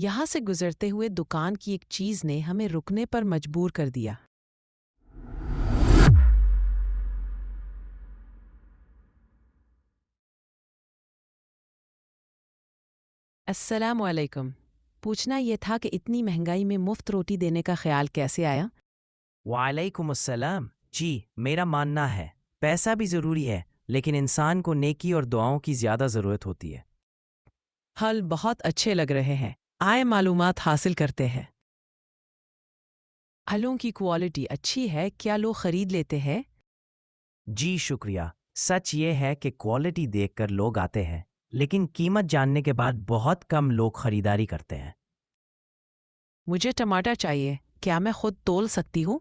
یہاں سے گزرتے ہوئے دکان کی ایک چیز نے ہمیں رکنے پر مجبور کر دیا۔ السلام علیکم۔ پوچھنا یہ تھا کہ اتنی مہنگائی میں مفت روٹی دینے کا خیال کیسے آیا؟ وعلیکم السلام۔ جی، میرا ماننا ہے پیسہ بھی ضروری ہے، لیکن انسان کو نیکی اور دعاؤں کی زیادہ ضرورت ہوتی ہے۔ حل بہت اچھے لگ رہے ہیں۔ آئے معلومات حاصل کرتے ہیں۔ پھلوں کی کوالٹی اچھی ہے، کیا لوگ خرید لیتے ہیں؟ جی شکریہ۔ سچ یہ ہے کہ کوالٹی دیکھ کر لوگ آتے ہیں، لیکن قیمت جاننے کے بعد بہت کم لوگ خریداری کرتے ہیں۔ مجھے ٹماٹر چاہیے، کیا میں خود تول سکتی ہوں؟